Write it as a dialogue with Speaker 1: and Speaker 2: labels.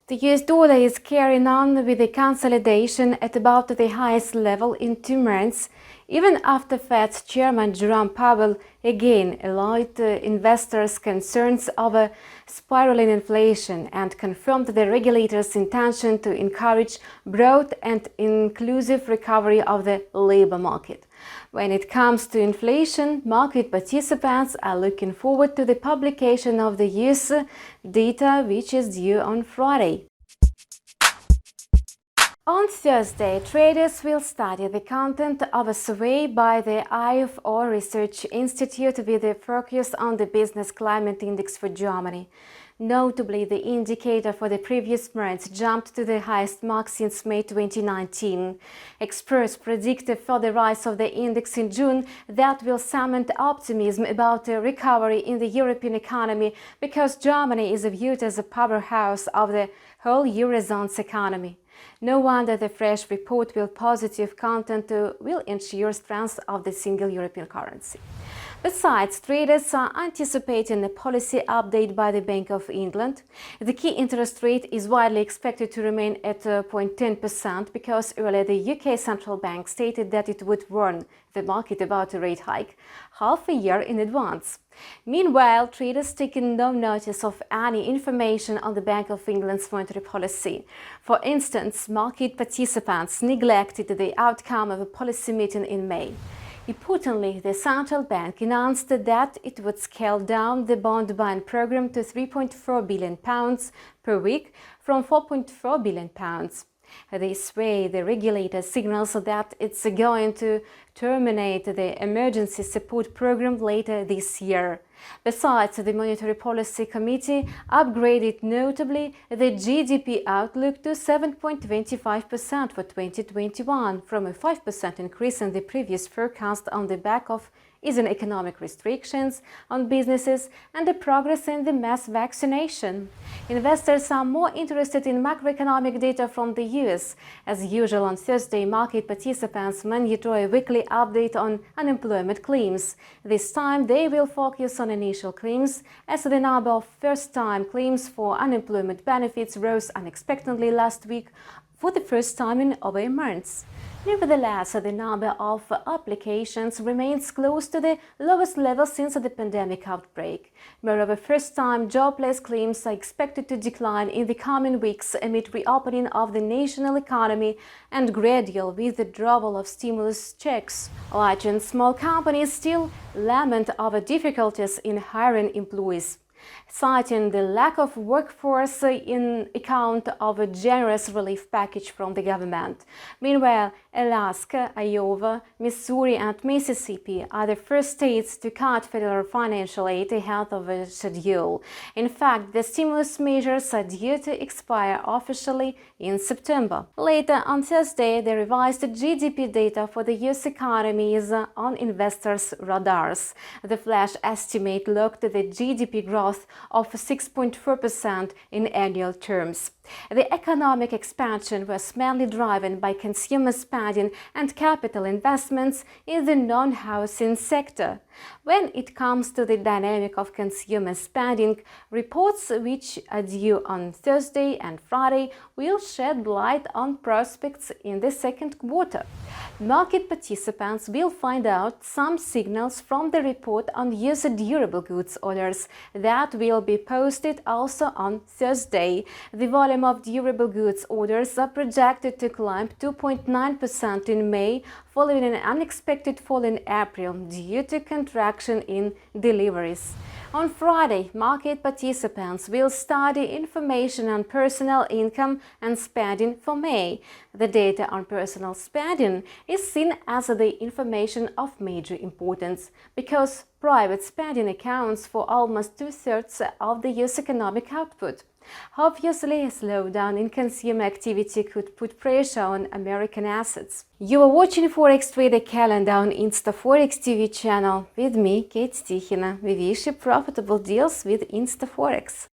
Speaker 1: The US dollar is carrying on with the consolidation at about the highest level in 2 months, even after Fed Chairman Jerome Powell again allayed investors' concerns over spiraling inflation and confirmed the regulator's intention to encourage broad and inclusive recovery of the labor market. When it comes to inflation, market participants are looking forward to the publication of the US data, which is due on Friday. On Thursday, traders will study the content of a survey by the IFO Research Institute with a focus on the Business Climate Index for Germany. Notably, the indicator for the previous month jumped to the highest mark since May 2019. Experts predict a further rise of the index in June that will cement optimism about a recovery in the European economy because Germany is viewed as a powerhouse of the whole Eurozone's economy. No wonder the fresh report with positive content will ensure strength of the single European currency. Besides, traders are anticipating a policy update by the Bank of England. The key interest rate is widely expected to remain at 0.10% because earlier the UK Central Bank stated that it would warn the market about a rate hike half a year in advance. Meanwhile, traders taking no notice of any information on the Bank of England's monetary policy. For instance, market participants neglected the outcome of a policy meeting in May. Importantly, the central bank announced that it would scale down the bond buying program to £3.4 billion per week from £4.4 billion. This way, the regulator signals that it's going to terminate the emergency support program later this year. Besides, the Monetary Policy Committee upgraded notably the GDP outlook to 7.25% for 2021 from a 5% increase in the previous forecast on the back of easing economic restrictions on businesses and the progress in the mass vaccination. Investors are more interested in macroeconomic data from the US. As usual on Thursday, market participants monitor a weekly update on unemployment claims. This time they will focus on initial claims, as the number of first-time claims for unemployment benefits rose unexpectedly last week for the first time in over a month. Nevertheless, the number of applications remains close to the lowest level since the pandemic outbreak. Moreover, first-time jobless claims are expected to decline in the coming weeks amid reopening of the national economy and gradual withdrawal of stimulus checks. Large and small companies still lament over difficulties in hiring employees, citing the lack of workforce in account of a generous relief package from the government. Meanwhile, Alaska, Iowa, Missouri and Mississippi are the first states to cut federal financial aid ahead of a schedule. In fact, the stimulus measures are due to expire officially in September. Later on Thursday, the revised GDP data for the US economy is on investors' radars. The flash estimate looked at the GDP growth of 6.4% in annual terms. The economic expansion was mainly driven by consumer spending and capital investments in the non-housing sector. When it comes to the dynamic of consumer spending, reports which are due on Thursday and Friday will shed light on prospects in the second quarter. Market participants will find out some signals from the report on US durable goods orders that will be posted also on Thursday. The volume of durable goods orders are projected to climb 2.9% in May, following an unexpected fall in April due to contraction in deliveries. On Friday, market participants will study information on personal income and spending for May. The data on personal spending is seen as the information of major importance because private spending accounts for almost 2/3 of the US economic output. Obviously, a slowdown in consumer activity could put pressure on American assets. You are watching Forex Trader Calendar on InstaForex TV channel with me, Kate Tikhina. We wish you profitable deals with InstaForex.